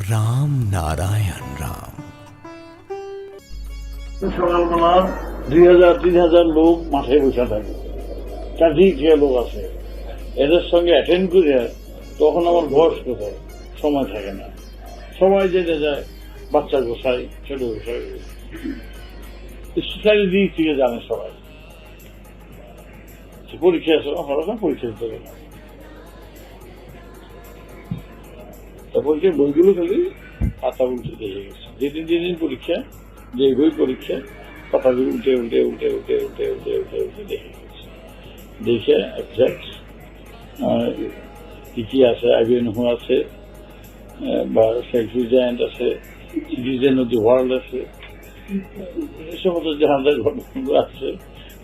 রাম নারায়ণ রাম। সকালবেলা 2000-3000 লোক মাঠে বসে থাকে, চারদিকে লোক আছে, এদের সঙ্গে অ্যাটেন্ড করে তখন আমার বয়স কোথায়, সময় থাকে না, সবাই যেতে যায়, বাচ্চা গোসাই, ছোট গোসাই, চারিদিক থেকে জানে সবাই পরীক্ষা আছে, আমরা পরীক্ষা দিতে গেলাম। পরীক্ষার বইগুলো খালি পাতা উল্টে দেখে গেছে, যেদিন যেদিন পরীক্ষা, যে বই পরীক্ষা, পাতাগুলো উল্টে উল্টে উল্টে উল্টে উল্টে উল্টে উল্টে উল্টে দেখে গেছে। দেখে একজ্যাক্ট কি কি আছে, আইবিএনহু আছে, বা সেলফি জায়ান্ট আছে, সিটিজেন অফ দি ওয়ার্ল্ড আছে, এই সমস্ত জাহাজের ঘটনাগুলো আছে,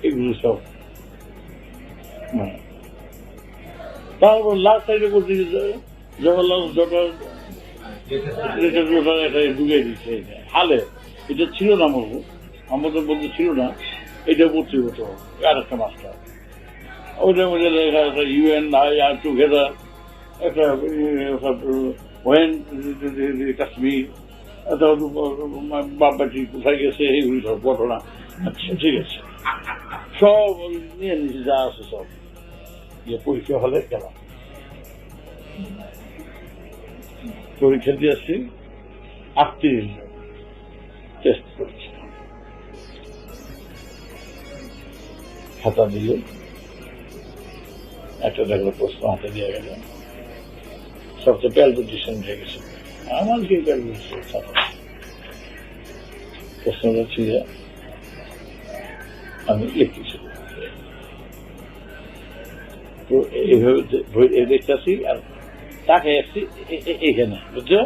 এগুলো সব। তারপর লাস্ট সাইডে করতে জওয়াহরলাল ঢুকে দিচ্ছে হালে, এটা ছিল না আমাদের বলতে ছিল না, এটা পড়তে হতো আর একটা মাস্টার, ওইটার মধ্যে লেখা একটা ইউএন আর টুগেদার, একটা ওয়েন কাশ্মীর, বাপবাটি কোথায় গেছে, এইগুলি সব ঘটনা। আচ্ছা ঠিক আছে, সব নিয়ে নিয়েছি যা আছে সব, যে পরীক্ষা হলে গেলাম, পরীক্ষা দিয়ে আসছি 38 টেস্ট করছি, খাতা দিল, একটা দেখলো প্রশ্ন হাতে দিয়ে গেল, সবচেয়ে প্যালপিটেশন হয়ে গেছে আমার, কি প্যালপিটেশন, প্রশ্নটা ছিল আমি লিখতেছি, তো এইভাবে দেখতেছি আর তাকে আসছি এখানে, বুঝছো,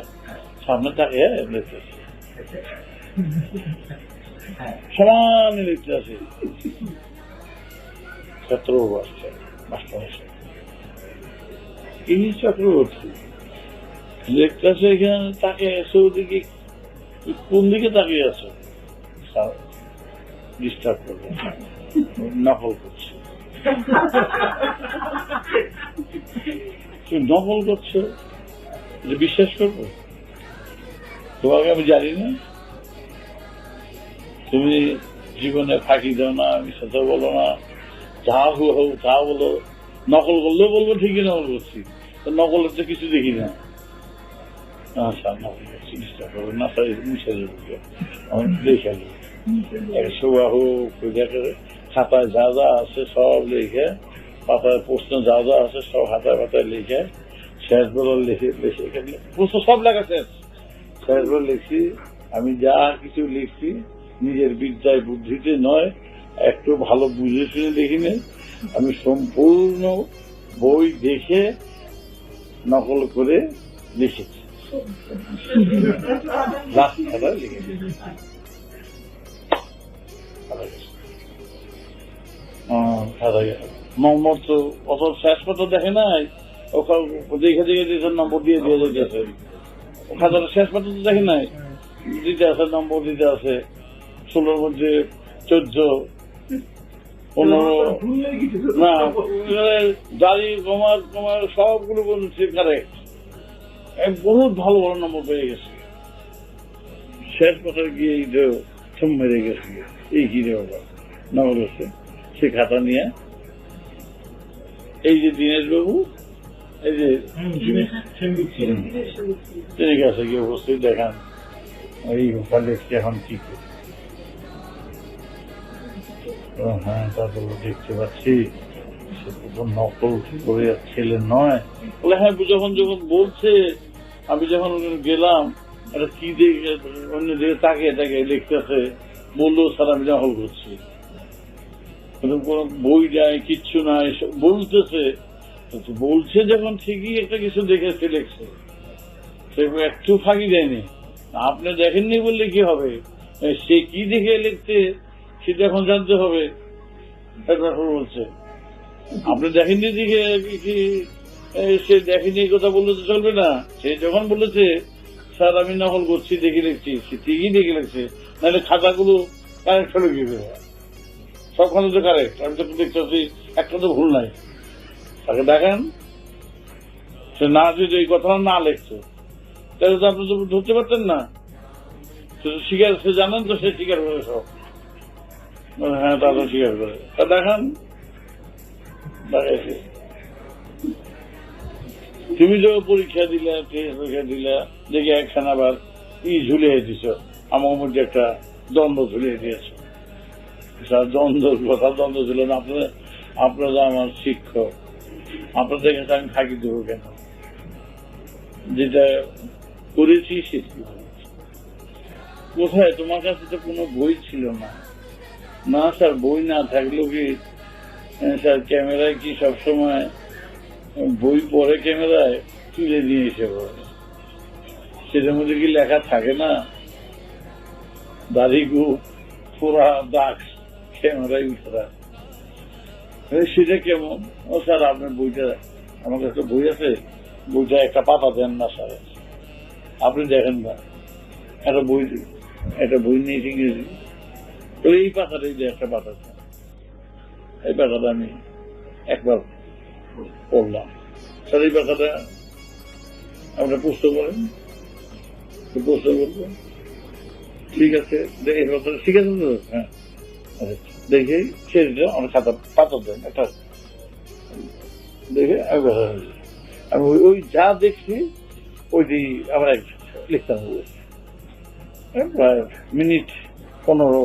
সামনে তাকে দেখতেছি, সমানে লিখতে আছি, ছাত্রবাবু আসছে, মাস্টার আসে, এই চক্রবর্তী লিখতে আছে এখানে, তাকে এসে ওদিকে কোন দিকে তাকিয়ে আছে, ডিস্টার্ব করবে, নকল করছে, নকল করছে, বিশ্বাস করবো তোমাকে? আমি জানি না, তুমি জীবনে ফাঁকি দাও না, মিথ্যা বলো না, যা হোক তা বলো, নকল করলেও বলবো ঠিকই নকল করছি, নকলের তো কিছু দেখি না, আচ্ছা নকল করছি, ডিস্টার্ব করবো না, মুছে দেবো, আমি দেখে খাতায় যা যা আছে সব লিখে, পাতায় প্রশ্ন যা যা আছে সব হাতায় পাতায় লিখে, শেষ বেলা লিখে এখানে প্রশ্ন সব লেখা শেষ বেলা লিখছি, আমি যা কিছু লিখছি নিজের বিদ্যায় বুদ্ধিতে নয়, একটু ভালো বুঝে শুনে দেখিনি, আমি সম্পূর্ণ বই দেখে নকল করে লিখেছি, লাস্ট খাতায় লিখেছি। মোহাম্মদ তো অত শেষ পত্র দেখে নাই, দেখে দেখে দিয়েছে, নম্বর দিয়ে দিয়ে যেতেছে, খাতাটা শেষ পত্র তো দেখে নাই, দিতে আছে নম্বর দিতে আছে, 16-র মধ্যে 14, 15, না দাড়ি কমার সবগুলো বলছে কারেক্ট, বহুত ভালো ভালো নম্বর পেয়ে গেছে, শেষ পত্রে গিয়ে থম মেরে গেছে, এই কি রে বাবা নম্বর হচ্ছে, সে খাতা নিয়ে এই যে দীনেশ বাবু, এই যে তিনি কাছে গিয়ে উপস্থিত, দেখান এই লিখছে এখন কি করি, হ্যাঁ তা তো দেখতে পাচ্ছি সে তো নকল করে ছেলে নয়, বলে হ্যাঁ যখন বলছে, আমি যখন গেলাম এটা কি দেখে অন্য দিকে তাকিয়ে তাকিয়ে লিখতেছে, বললো স্যার আমি নকল করছি, কোন বই নাই কিচ্ছু নাই, বলতেছে, বলছে যখন ঠিকই একটা কিছু দেখেছে লিখছে, সে একটু ফাঁকি দেয়নি, আপনি দেখেননি বললে কি হবে, সে কি দেখে লিখতে সেটা এখন জানতে হবে, বলছে আপনি দেখেননি দিকে সে দেখেনি কথা বললে তো চলবে না, সে যখন বলেছে স্যার আমি নকল করছি দেখে লিখছি, সে ঠিকই দেখে লিখছে, নাহলে খাতাগুলো কারেক্ট হলে কি হবে, সবখানে তো কারেক্ট, আমি তো দেখতে পাচ্ছি একটা তো ভুল নাই, তাকে দেখেন সে না যদি এই কথাটা না লিখছে, তাহলে তো আপনি তো ধরতে পারতেন না। স্বীকার, সে জানেন তো, সে স্বীকার করে সব। হ্যাঁ, তা তো স্বীকার করে। তা দেখান, দেখাইছে। তুমি তো পরীক্ষা দিলা, পরীক্ষা দিলা, দেখে একখানা আবার ঝুলিয়ে দিছ, আমার মধ্যে একটা দ্বন্দ্ব ঝুলিয়ে দিয়েছ। দ্বন্দ্বের কথা, দ্বন্দ্ব ছিল না। আপনারা আমার শিক্ষক, আপনাদের কাছে আমি ফাঁকি দেবো কেন? যেটা করেছি সেটি কোথায়? তোমার কাছে তো কোনো বই ছিল না। না স্যার, বই না থাকলেও কি স্যার ক্যামেরায় কি সবসময় বই পরে ক্যামেরায় তুলে নিয়ে এসে পড়ে? সেটার মধ্যে কি লেখা থাকে না? দাড়িগু ফোড়া দাগ ক্যামেরায় উঠা, সেটা কেমন? ও স্যার, আপনার বইটা, আমার কাছে বই আছে, বইটা একটা পাতা দেন না স্যার, আপনি দেখেন না। একটা বই নিয়েছি ইংরেজি, এই পাতাটাই যে একটা পাতা, এই পাতাটা আমি একবার পড়লাম। স্যার, এই পাতাটা আপনার প্রশ্ন করেন, প্রশ্ন করবো। ঠিক আছে, ঠিক আছে তো? হ্যাঁ, দেখে সেটা আমার খাতা পাতা দেন একটা, দেখে আমি ওই যা দেখছি ওইটি আমার এক লিখতাম, প্রায় মিনিট 15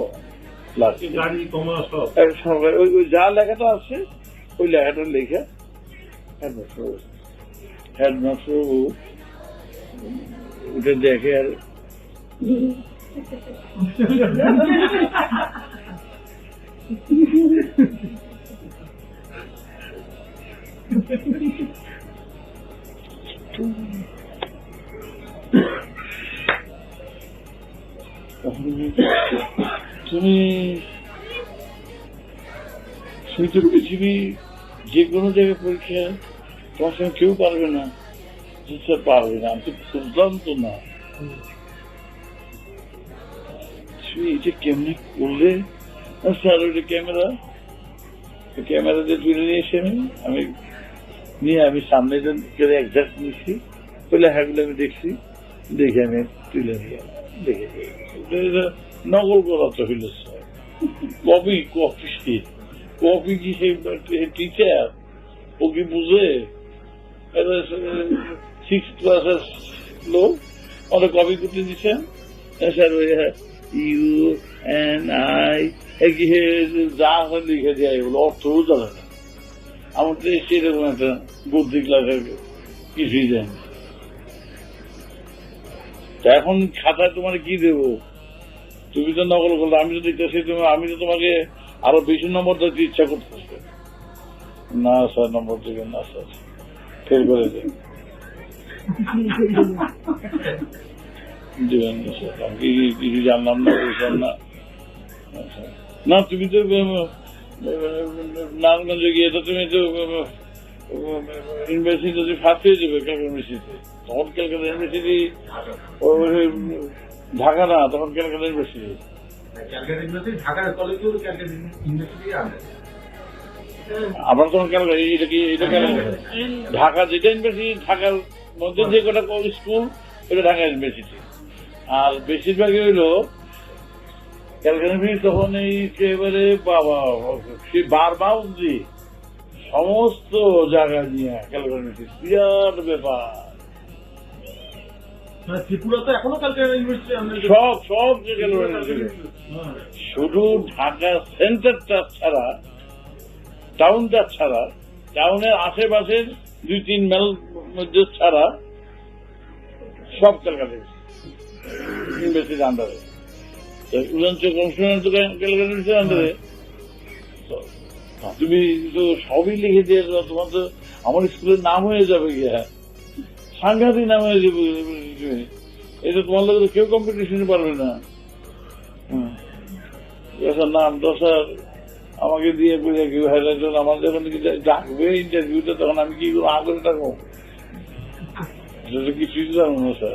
লাগছে। ওই যা লেখাটা আছে ওই লেখাটা লিখে হেডমাস্টার ওটা দেখে আর তুমি তো পৃথিবী যে কোনো জায়গায় পরীক্ষা তোমার সঙ্গে কেউ পারবে না, পারবে না। আমি তো বুঝলাম তো না তুমি এটা কেমনি করলে। স্যার, ওইটা ক্যামেরা দিয়ে তুলে নিয়ে এসে আমি সামনে একজাক্ট নিচ্ছি, ওই লেখাগুলো আমি দেখছি, দেখে আমি তুলে নিয়ে দেখে নকল করা তো হইল। কপি কি সেই টিচার ও কি বুঝে? 6 ক্লাসের লোক ওরা কপি করতে দিচ্ছেন। স্যার, ওই ইউ এন আই যা লিখে দেয় এগুলো অর্থও জানে না। আমার তো সেরকম একটা বুদ্ধি ক্লাসের কিছুই দেয় না। এখন খাতায় তোমার কি দেবো? তুমি তো নকল করলে, আমি তো দেখতেছি আমি তো তোমাকে আরো বেশি নম্বর দিতে ইচ্ছা করতেছে। না স্যার, নম্বর দেবেন না স্যার, ফেল করে দেবেন না স্যার, আমি কিছু জানলাম না, বুঝলাম না। না, তুমি তো নারায়ণগঞ্জে গিয়ে তো তুমি তো ইউনিভার্সিটি ফার্স্ট হয়ে যাবে, ক্যালকাটা ইউনিভার্সিটি। তখন ক্যালকাটা ইউনিভার্সিটি ঢাকা না, তখন ক্যালকাটা ইউনিভার্সিটি। আমরা তখন ঢাকা যেটা ইউনিভার্সিটি, ঢাকার মধ্যে যে কটা স্কুল ওটা ঢাকা ইউনিভার্সিটি। আর বেশিরভাগই হইল ক্যালকাটা ইউনিভার্সিটি। তখন একেবারে বাবা সে বারবার সমস্ত জায়গা নিয়ে ক্যালকাটা ইউনিভার্সিটি বিরাট ব্যাপার। ত্রিপুরা তো এখনো ক্যালকাটা ইউনিভার্সিটি, সব শুধু ঢাকা সেন্টারটা ছাড়া, টাউনটা ছাড়া, টাউনের আশেপাশের 2-3 মাইল মধ্যে ছাড়া সব ক্যালকাটা ইউনিভার্সিটির আন্ডারে। ক্যালকাটা ইউনিভার্সিটির আন্ডারে তুমি তো সবই লিখে দিয়ে, তোমার তো আমার স্কুলের নাম হয়ে যাবে গিয়া, সাংঘাতিক নাম হয়ে যাবে। এটা তোমার লোক কেউ কম্পিটিশনে পারবে না। নাম দশার আমাকে দিয়ে কেউ হাইলাইট, আমার যখন ডাকবে ইন্টারভিউতে তখন আমি কি করবো, আগে ডাকবো? কিছুই জানো না স্যার,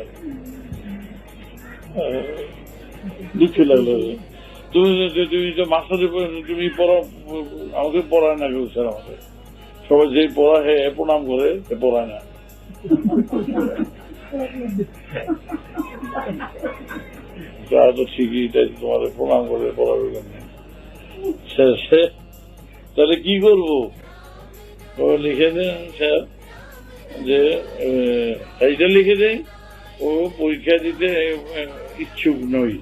দুঃখ লাগলো। তুমি তো মাস্টারে তুমি আমাকে পড়ায় না কেউ স্যার, আমাকে সবাই যে পড়া হে প্রণাম করে, পড়ায় না। তা তো ঠিকই, তাই তোমাদের প্রণাম করে বলার জন্য। তাহলে কি করবো? লিখে দেন স্যার যে এইটা লিখে দেন, ও পরীক্ষা দিতে ইচ্ছুক নই,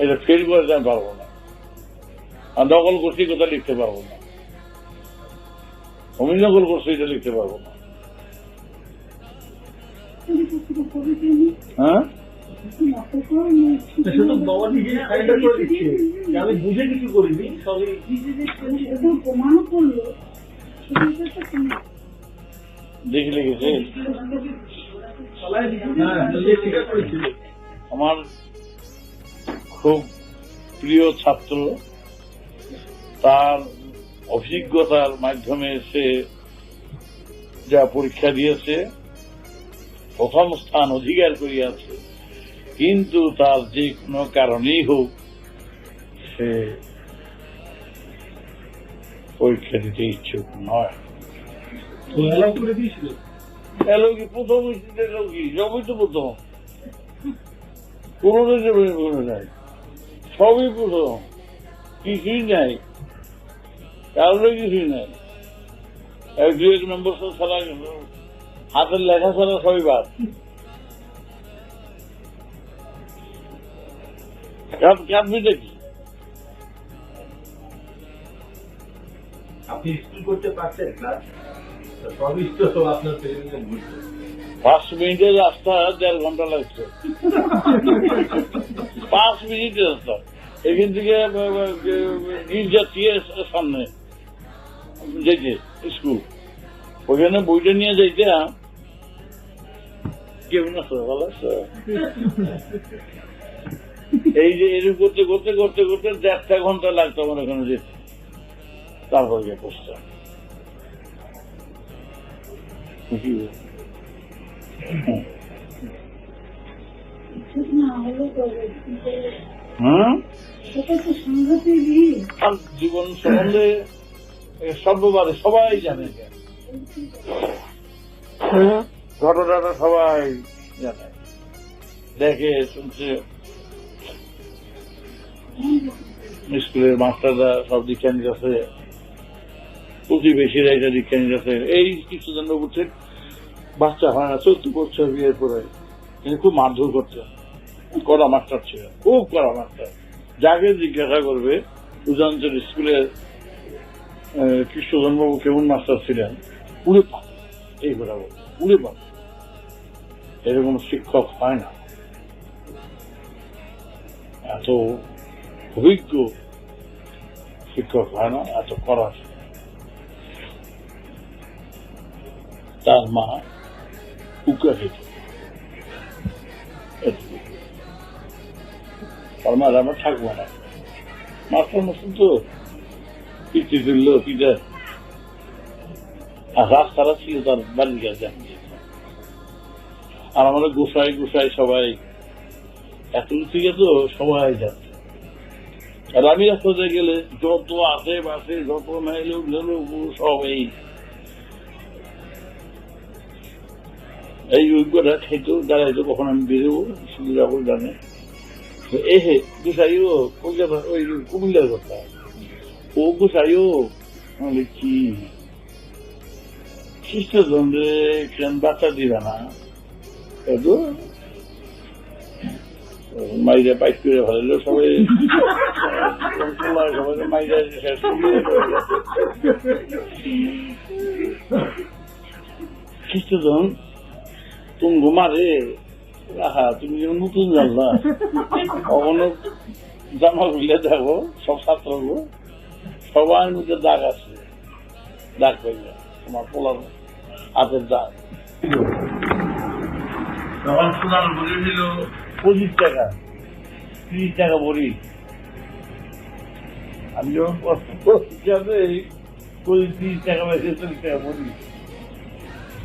এটা ফেল করে আমি পারবো না, আর নকল করছি কথা লিখতে পারবো না, আমি নকল করছি এটা লিখতে পারবো না। হ্যাঁ, শুধু বাবা নিজে সাইডটা করে দিচ্ছে যে আমি বুঝে কিছু করিনি, সবই প্রমাণও করলো। দেখে লিখেছে। নিজে স্বীকার করেছিল। আমার খুব প্রিয় ছাত্র, তার অভিজ্ঞতার মাধ্যমে সে যা পরীক্ষা দিয়েছে প্রথম স্থান অধিকার করিয়াছে, কিন্তু তার যে কোনো কারণেই হোক সে পরীক্ষা দিতে ইচ্ছুক নয়। তো অ্যালাউ করে দিয়েছিল। এলো কি প্রথম এলো কি সবই তো প্রথম, কোনো নাই, সবই প্রথম, কিছুই নাই, কারণে কিছুই নাই। এক দু এক নম্বর ছাড়া হাতের লেখা ছাড়া সবই বাদ। কাঁদবিটা কি? আপনি স্কুল করতে পারছেন ক্লাস, সবই তো আপনার পেরেন্টস বুঝতে। 5 মিনিটের রাস্তা 1.5 ঘন্টা লাগছে। 5 মিনিটের রাস্তা এখান থেকে গির্জার সামনে যেতে স্কুল, ওইখানে বইটা নিয়ে যাইতে কেমন আছে, ভালো আছে? এই যে এরকম করতে করতে করতে করতে 1.5 ঘন্টা লাগতো আমার ওখানে যেতে, তারপর গিয়ে পৌঁছতাম। আর জীবন সম্বন্ধে সর্ববারে সবাই জানে, ঘটনাটা সবাই জানে, দেখে শুনছে। স্কুলের মাস্টাররা সব দীক্ষা নিতেছে, প্রতিবেশীরা এটা দীক্ষা নিতেছে। এই কিছুদিন বুঝছে বাচ্চা হয় না, 14 বছর বিয়ের পরে, কিন্তু খুব মারধর করছে, কড়া মাস্টার ছিল, খুব কড়া মাস্টার। যাকে জিজ্ঞাসা করবে উজাঞ্চল স্কুলের কৃষ্ণজন্মবাবু কেমন মাস্টার ছিলেন, উড়ে পা এই কথা বল, উড়ে পা, এরকম শিক্ষক হয় না, এত অভিজ্ঞ শিক্ষক হয় না, এত কড়া। তার মা উকা খেত, তার মা আমরা থাকবো না, মাস্টার মাস্টার তো পিঠে তুললো পিঠে, আর রাস্তাটা ছিল তার বাড়ির কাছে। আর আমাদের গোসাই গোসাই সবাই এত থেকে তো সবাই যাচ্ছে। আর আমি রাস্তাতে গেলে যত আশেপাশে যত মেয়ে লোক সব এই ঐক্যটা খেতো, দাঁড়াইতো কখন আমি বেরোবো, সুবিধা করে জানে। এহে গোসাইও কলকাতা ওই কুমিল্লার কথা, ও গোসাইও কি খ্রিস্টজনরে কেন বাচ্চা দিবে না, মাইরা বাইক করে ফেলাইলো সবাই, সবাই মাইরা শেষ খ্রিস্টজন তুমি ঘুমারে রাহা, তুমি যেমন নতুন জানলা কখনো জামা খুলে দেখো, সব ছাত্রগুলো সবার মধ্যে দাগ আছে, দাগ পাইবে তোমার পোলার হাতের দাগ। তখন সোনার বড়ি ছিল 25 টাকা, 30 টাকা বড়ি। আমি যখন 30 টাকা বেশি 40 টাকা বড়ি,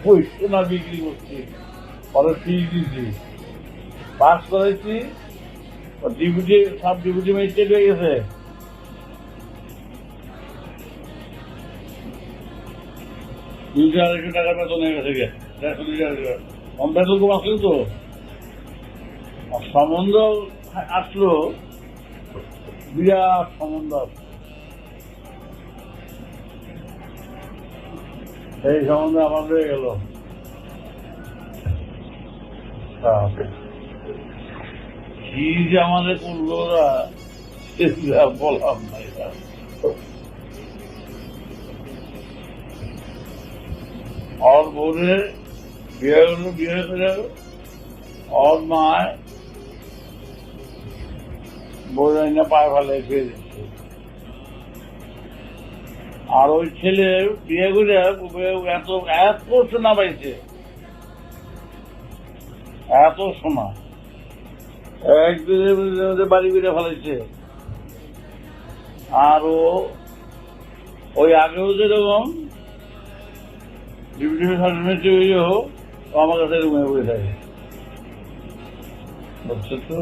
ওই সোনা বিক্রি করছি, পরে ফিস দিচ্ছি, পাস করেছি, ডিপুটি সব ডিপুটি ম্যাজিস্ট্রেট হয়ে গেছে। $200-250 টাকা বেতন হয়ে গেছে, 150 অন্যায় লোক আসলো তো, আর সম্বন্ধ আসলো, বিরাট সম্বন্ধ আসলো। এই সম্বন্ধে আমার হয়ে গেল। কি যে আমাদের করলো ওরা, সেটা বললাম না। এটা और बोले বিয়ে করে और মায় বলে না পায়ে ফেলে খেয়ে দিচ্ছে। আর ওই ছেলে বিয়ে করে এত এত সোনা পাইছে, এত সোনা একদিনের বাড়ি বেড়ে ফেলেছে। আর ও ওই আগেও যেরকম ডিভিশন সার্টিফিকেট হইলেও আমার কাছে রুমে বসে থাকে, বুঝছো তো?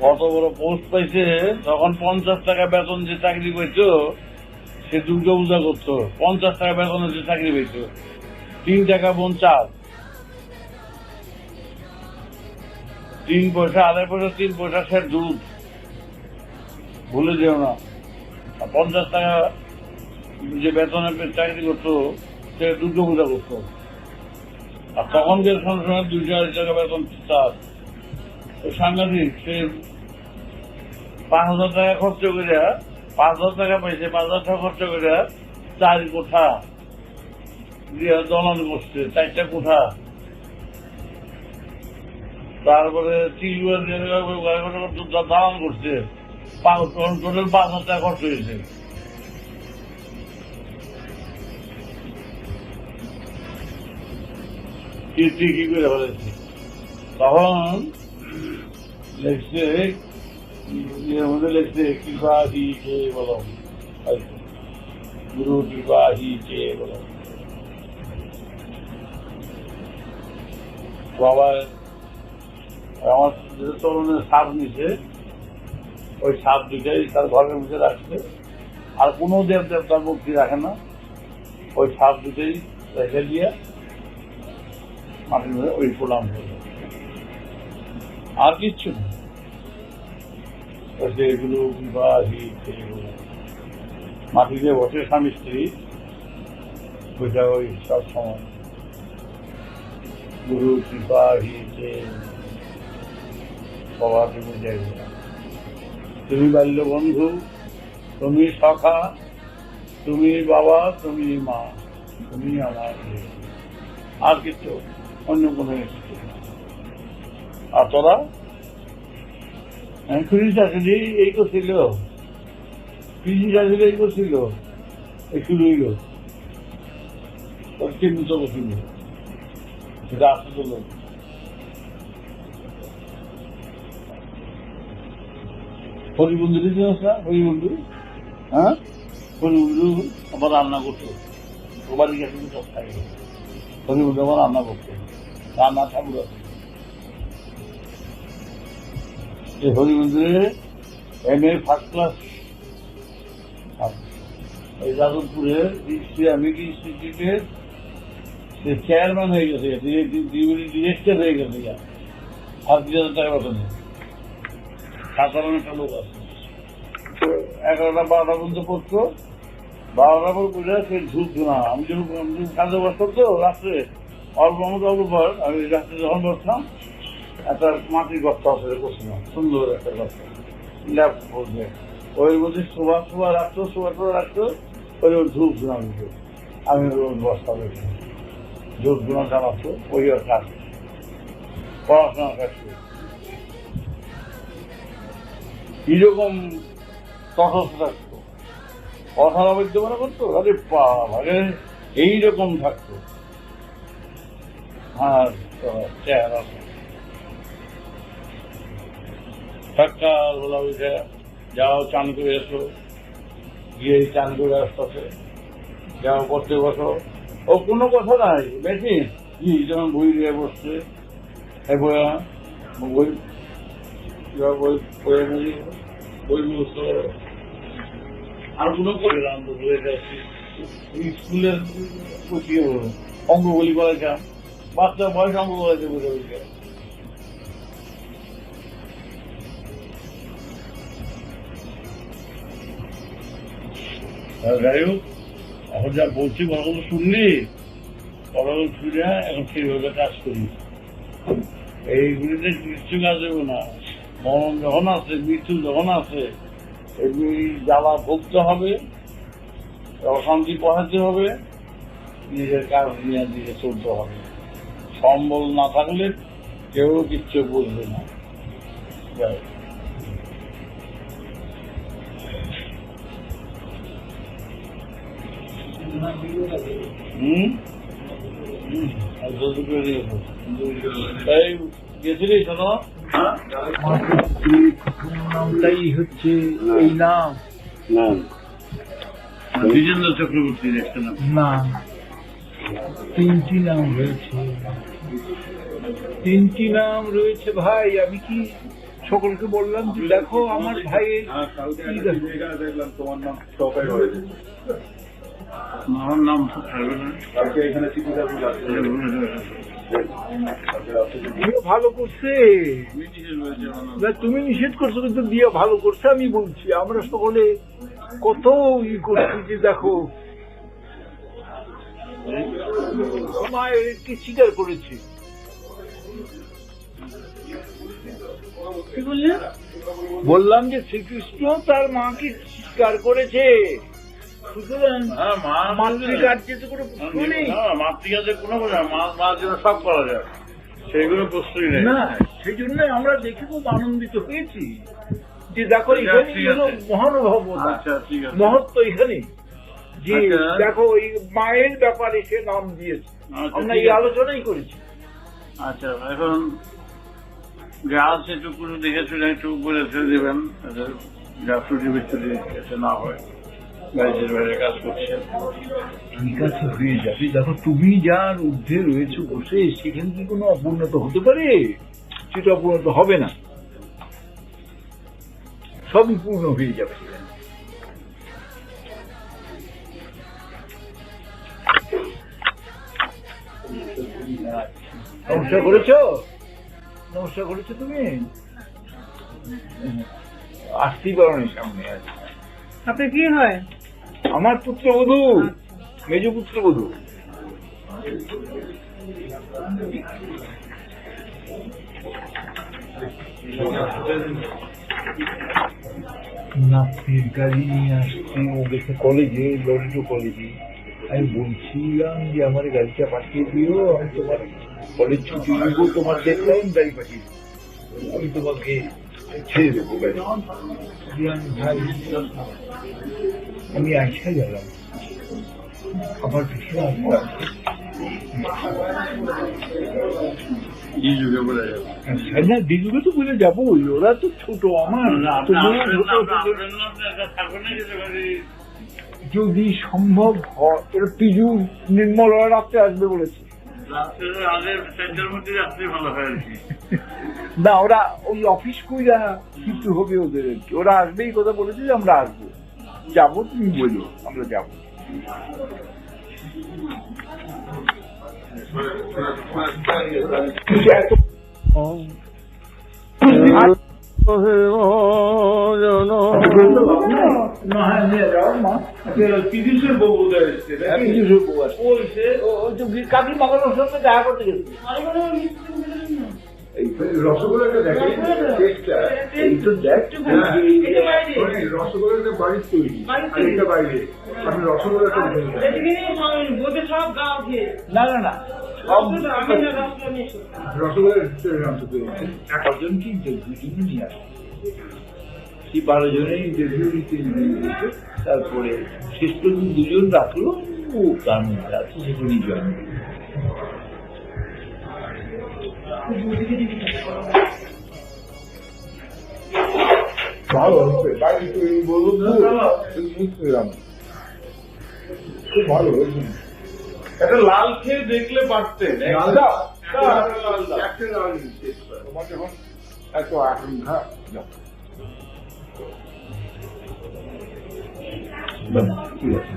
কত বড় পোস্ট পাইছে, তখন 50 টাকা বেতন যে চাকরি পাইতো সে দুর্গা পূজা করতো। 50 টাকা বেতনের যে চাকরি পাইতো, 3 টাকা বোন 4, 3 পয়সা, 2.5 পয়সা, 3 পয়সা সে দুধ, ভুলে যেও না। 50 টাকা যে বেতনের চাকরি করতো সে দুর্গা পূজা করতো। আর তখনকার সময় 2-2.5 টাকা বেতন চার, সাংঘাতিক। সে 5,000 টাকা খরচ করে, 5,000 টাকা পাইছে, 5,000 টাকা খরচ করে 4 কোঠা দিয়ে দলন করছে, 4টা কোঠা। তারপরে দালান করছে, টোটাল 5,000 টাকা খরচ হয়েছে। কি করে ফেলেছে। তখন লিখছে, লিখছে কৃপা হি কে বলম, গুরু কৃপা হি কে বলম। বাবা আমার তরুণের সাপ নিছে, ওই সাপ দুটাই তার ঘরের মধ্যে রাখছে। আর কোনো দেবতার মূর্তি রাখে না, ওই সাপ দুটাই রেখে দিয়ে মাটির মধ্যে ওই প্রণাম করবে, আর কিচ্ছু না। এগুলো মাটিতে বসে স্বামী স্ত্রী ওইটা ওই সব সময় গুরু কৃপা হিতে সবাকে বুঝাই। তুমি বাল্য বন্ধু, তুমি সখা, তুমি বাবা, তুমি মা, তুমি আমার, আর কিছু অন্য কোনো কিছু। আর তোরা খুশি চাকরি এই করছিল, কৃষি চাকরি এই করছিল, এই শুরু হইল, তোর চিহ্নিত করছিল, সেটা আসতে চল। হরিবন্ধু দিয়েছিস না? হরিবন্ধু, হ্যাঁ, হরিবন্ধু আমার রান্না করতো, ও বাড়ি গেছে সব খাই। হরিবন্ধু আমার রান্না করতো, রান্না ঠাকুর আছে। হরিমন্দিরে MA ফার্স্ট ক্লাস। এই যাদবপুরে ইসলামিক ইনস্টিটিউটের সে চেয়ারম্যান হয়ে গেছে, ডিরেক্টর হয়ে গেছে। 30,000 টাকা বেতনে, সাধারণ একটা লোক আছে। 11টা 12টা পর্যন্ত পড়তো, 12টা পর পড়ে সে ঝুঁকতো না। আমি যখন কাজে বসতাম তো রাত্রে, অল্প পর আমি রাত্রে যখন বসতাম, একটা মাটির গর্ত আছে, বসছিলাম, সুন্দর একটা গর্ত, ল্যাপ বলবে, ওই মধ্যে শোভা রাখতো, শোভা রাখতো, ওই ধূপ ধুনা দিত। আমি বসতাম, ধূপ ধুনা চালাতো, ওই ওর কাজ, পড়াশোনার কাজ। কিরকম তটস্থ থাকতো, কথা বলতে মনে করতো, আরে বাবা এইরকম থাকতো। হ্যাঁ, চেহারা সকালবেলা উঠে যাও, চান করে এসো, গিয়ে চান করে আসতে যাও, পড়তে বসো। ও কোনো কথা নাই, বেশি কি যখন বই দিয়ে বসছে, বই বসতো। আর কোনো করে স্কুলের অঙ্গগুলি করেছিলাম, বাচ্চা ভয় সম্ভব হয়েছে বুঝে বুঝে। যাই হোক, এখন যা বলছি কথাগুলো শুনলি, কথাগুলো শুনে এখন সেইভাবে কাজ করি। এইগুলিতে কিছু কাজ দেবো না। মরণ যখন আছে, মৃত্যু যখন আছে, এগুলি জ্বালা ভুগতে হবে, অশান্তি পড়াতে হবে, নিজের কাজ নিয়ে দিকে চলতে হবে। সম্বল না থাকলে কেউ কিচ্ছু বুঝবে না। যাই হোক। এই গেছিলি শোনো, নামটাই হচ্ছে এই নাম দ্বিজেন্দ্র চক্রবর্তীর একটা নাম। না, তিনটি নাম রয়েছে, তিনটি নাম রয়েছে ভাই। আমি কি সকলকে বললাম যে দেখো আমার ভাইয়ের দেখলাম তোমার নাম টপে রয়েছে। আমার নাম থাকবে না। কালকে এখানে চিঠিটা দিয়ে ভালো করছে। না, তুমি নিষেধ করছো কিন্তু দিয়ে ভালো করছে। আমি বলছি আমরা সকলে কত ই করছি যে দেখো মায়েরকে স্বীকার করেছে। বললাম যে শ্রীকৃষ্ণ তার মাকে স্বীকার করেছে, সুতরাং মাতৃকার্যে তো কোনো প্রশ্ন নেই। মাতৃকার্যের কোনো মাছ সব করা যায়, সেইগুলো প্রশ্নই নেই। না, সেই জন্য আমরা দেখে খুব আনন্দিত হয়েছি যে দেখো এখানে হলো মহানুভবতা, মহত্ব এখানে যে দেখো এই মায়ের ব্যাপারে সে নাম দিয়েছে। আমরা এই আলোচনাই করেছি। আচ্ছা, এখন গ্যাস একটু দেখে শুনে একটু বলে ছেড়ে দেবেন, গ্যাস চুরি বিচুরি এসে না হয়। গাড়ির বাইরে কাজ করছে, ঠিক আছে, হয়ে যাবে। দেখো তুমি যার ঊর্ধ্বে রয়েছে বসে, সেখানে কি কোনো অপূর্ণতা হতে পারে? সেটা অপূর্ণতা হবে না, সবই পূর্ণ হয়ে যাবে সেখানে। নমস্কার করেছো? নমস্কার করেছো তুমি? আসতেই পারো না সামনে। আছে আপনার কি হয়? আমার পুত্রবধূ, মেজ পুত্রবধূ। নাতির গাড়ি নিয়ে আসছি, ও গেছে কলেজে, লরিটো কলেজে। আমি বলছিলাম যে আমার গাড়িটা পাঠিয়ে দিও, আমি তোমার কলেজ ছুটি দিব, তোমার দেখলাম গাড়ি পাঠিয়ে দিও, আমি তোমাকে ছেড়ে দেবো গাড়ি। ভাই আমি আইসা গেলাম, আমার ভীষণ আসলাম। না, দিদিকে তো বলে যাবোই, ওরা তো ছোট আমার। যদি সম্ভব হয়, এর পিজু নির্মল রাত্রে আসবে বলেছে। না, ওরা ওই অফিস কইরা কিছু হবে ওদের, ওরা আসবেই কথা বলেছে যে আমরা আসবো, যাবো, তুমি বলো, আমরা যাবো। তিরিশের বউ বোধহয় এসছে, কাকি মাগানোর সঙ্গে দেখা করতে গেছে। রসগোল্লাটা দেখে এই তো দেখ, রসগোল্লাটা বাড়ির তৈরি আর এটা বাইরে। আমি রসগোল্লাটা সব গাও খেয়ে না না না, রসগোল্লার রান্না তৈরি একজনকে ইন্টারভিউ নিয়ে আসে, সেই 12 জনের ইন্টারভিউ নিতে। তারপরে শেষ পর্যন্ত 2 জন রাখলো, ও তার মধ্যে আছে, সেখানেই জয়েন। ভালো হচ্ছে, বাড়ি তৈরি বলুন, খুব ভালো হয়েছে। একটা লাল খেয়ে দেখলে পারতেন, তোমার যখন এত আকাঙ্ক্ষা। ঠিক আছে।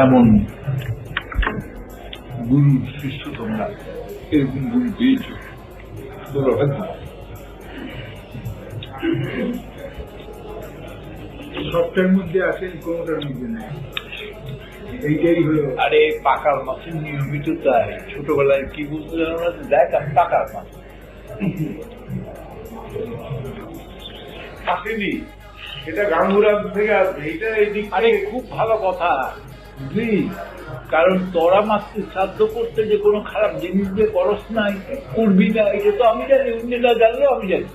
এমন গুরুর শিষ্য তোমরা, এরকম গুরু পেয়েছ, তোমরা ভাগ্য। সবটার মধ্যে আছেন, কোনটার মধ্যে নেই, এইটাই হলো। আরে পাকার মাছের নিয়মিততায় ছোটবেলায় কি বলতে জানো না, দেখ আমি পাকার মাছ আসেনি, এটা গাঙ্গুরাম থেকে আসবে, এটা এই দিক। আরে খুব ভালো কথা, বুঝলি? কারণ তোরা মাছকে শ্রাদ্ধ করতে যে কোনো খারাপ জিনিস দিয়ে করস নাই, করবি না, এটা তো আমি জানি, অন্যরা জানলেও আমি জানি।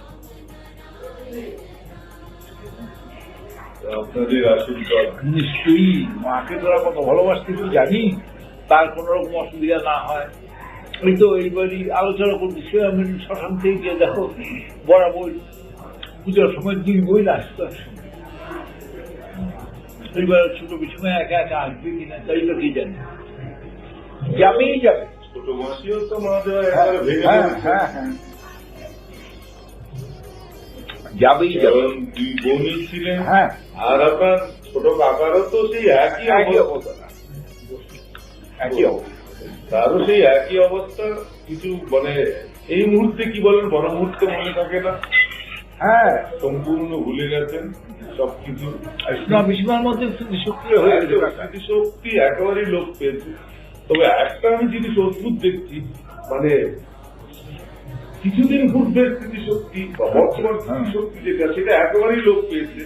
আপনাদের আশীর্বাদ। নিশ্চয়ই মাকে তোরা কত ভালোবাসতে তুই জানি, তার কোন রকম অসুবিধা না হয়। ওই তো এইবারই আলোচনা করতেছি, আমি শ্মশান থেকে গিয়ে দেখো বরাবর পুজোর সময় 2 বই আসতো একসঙ্গে। এইবার ছোট বিছুমায় একা একা আসবে কিনা তাই তো কি জানি, যাবেই যাবে। ছোট মাসিও তো মাঝে একবারে ভেঙে পড়েছে। যাবেই যাবে। কারণ 2 বোনই ছিলেন, হ্যাঁ, আর আপনার ছোট কাকারও তো সেই একই একই অবস্থা, অবস্থা, একই অবস্থা। তারও সেই একই অবস্থা। কিছু মানে এই মুহূর্তে কি বলেন, বড় মুহূর্তে মনে থাকে না, হ্যাঁ, সম্পূর্ণ ভুলে গেছেন সবকিছু। বিছুমার মধ্যে স্মৃতিশক্তি হয়ে গেছে কাকা। স্মৃতিশক্তি একেবারেই লোপ পেয়েছে। তবে একটা আমি জিনিস অদ্ভুত দেখছি, মানে কিছুদিন পূর্বের স্মৃতিশক্তি বা বর্তমান স্মৃতিশক্তি যেটা, সেটা একেবারেই লোপ পেয়েছে।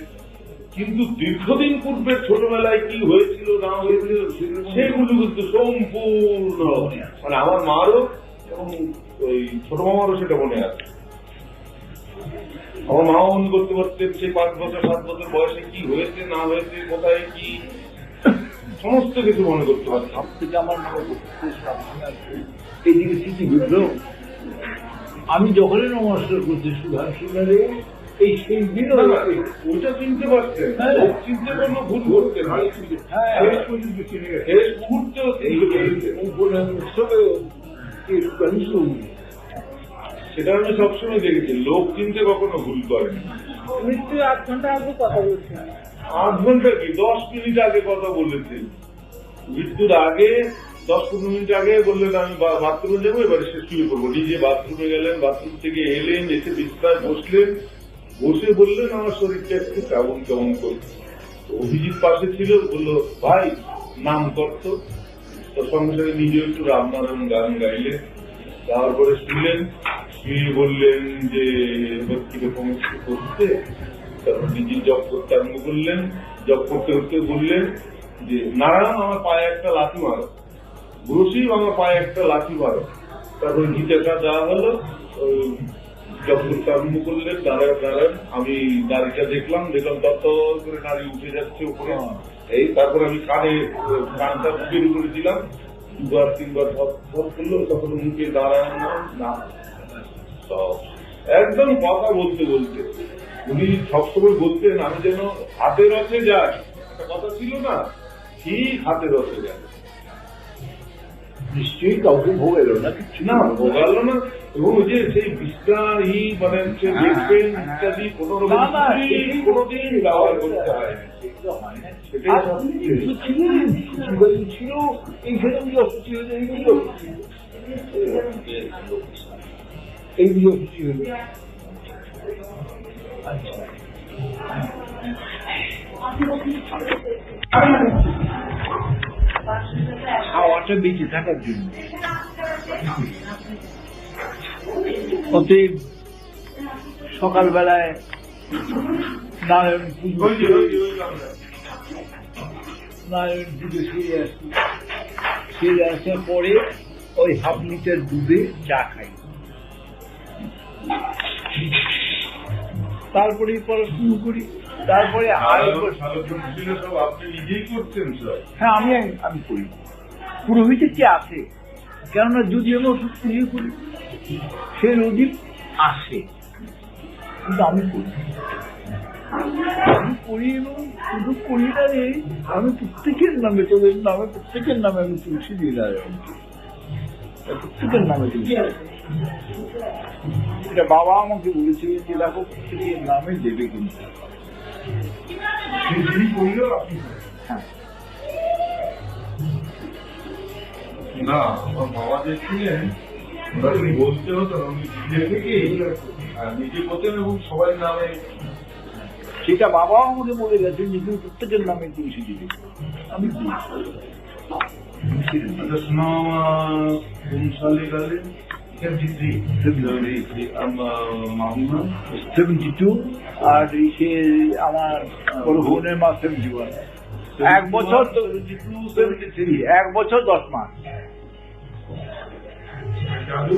কিন্তু দীর্ঘদিন পূর্বের ছোটবেলায় কি হয়েছিল না হয়েছিল সেগুলো কিন্তু সম্পূর্ণ, মানে আমার মারও এবং ওই ছোট মামারও সেটা মনে আছে। আমার মাও মনে করতে পারতেন সেই 5 বছর 7 বছর বয়সে কি হয়েছে না হয়েছে, কোথায় কি, সমস্ত কিছু মনে করতে পারতাম। সব থেকে আমার মনে করতে এইদিকে স্মৃতি বুঝলো, আমি যখনই নমস্কার করছি সুধারে এই সেই দিন ওটা চিনতে পারতেন, হ্যাঁ। লোক চিনতে পারলে ভুল করতেন, হ্যাঁ, শেষ পর্যন্ত চিনে গেছেন। শেষ মুহূর্তেও চিনতে পেরেছেন। সেটা আমি সবসময় দেখেছি, লোক চিনতে কখনো ভুল করেন। মৃত্যু 8 ঘন্টা আগে কথা বলছেন। 8 ঘন্টা কি 10 মিনিট আগে কথা বলেছেন। মৃত্যুর আগে 10-15 মিনিট আগে বললেন আমি বাথরুমে যাবো, এবারে সে শুয়ে পড়বো। নিজে বাথরুমে গেলেন, বাথরুম থেকে এলেন, এসে বিছানায় বসলেন, বসে বললেন আমার শরীরটা একটু কেমন কেমন করছে। অভিজিৎ পাশে ছিল, বললো ভাই নাম করতো, তো সঙ্গে সঙ্গে নিজে একটু রাম নারায়ণ গান গাইলেন, তারপরে শুনলেন, শুয়ে বললেন যে এবার কিরকম একটু করছে। তারপর নিজে জব করতে আরম্ভ করলেন, জব করতে করতে বললেন যে নারায়ণ আমার পায়ে একটা লাথি মারো, গুরুশিব আমার পায়ে একটা লাথি মারো। তারপরে গীতাটা দেওয়া হলো, জব করতে আরম্ভ করলেন, দাঁড়ান আমি নারীটা দেখলাম তত করে নারী উঠে যাচ্ছে উপরে। এই তারপর আমি কানটা বুকের উপরে দিলাম, 2-3 বার ভর করলো, তখন মুখে দাঁড়ান না সব একদম কথা বলতে বলতে। উনি সবসময় বলতেন আমি যেন হাতে রসে যাই, একটা কথা ছিল না, ঠিক হাতে রসে যায়। নিশ্চয়ই কাউকে ভোগ এলো না, কিছু না ভোগালো না, এবং ওই যে সেই বিস্তারই মানে দেখবেন ইত্যাদি কোন রকম কোনোদিন ব্যবহার করতে হয় সেটাই ছিল এইখানে অসুচি হয়ে যায়, এই অসুচি হলো। খাওয়াটা বেঁচে থাকার জন্য, অতএব সকালবেলায় নারায়ণ পুজো সেরে আসি, সেরে আসার পরে ওই 1/2 লিটার দুধে চা খাই, তারপরে পড়াশুনো করি, তারপরে সব আপনি নিজেই করছেন সব। হ্যাঁ আমি করি, পুরোহিতের কি আছে, কেননা যদি আমি ওষুধ পুজো করি সে রোগী আসে, কিন্তু আমি করি এবং শুধু করি না রে, আমি প্রত্যেকের নামে, তোদের নামে প্রত্যেকের নামে আমি তুলসী দিয়ে দাঁড়াই, প্রত্যেকের নামে তুলসী। এটা বাবা আমাকে বলেছিল যে দেখো প্রত্যেকের নামে দেবে, কিন্তু করলেও আপনি হ্যাঁ না আমার বাবা যে ছিলেন ওনাকে বলতে হতো না, উনি নিজে থেকেই নিজে করতেন এবং সবাই নামে। সেটা বাবাও আমাকে বলে গেছেন যে তুমি প্রত্যেকের নামে তুলসী দিবি। আমি আচ্ছা শোনা কোন সালে গেলেন? 72 আর সে আমার বড় বোনের মাস 71। 1 বছর 1 বছর 10 মাস। দাদু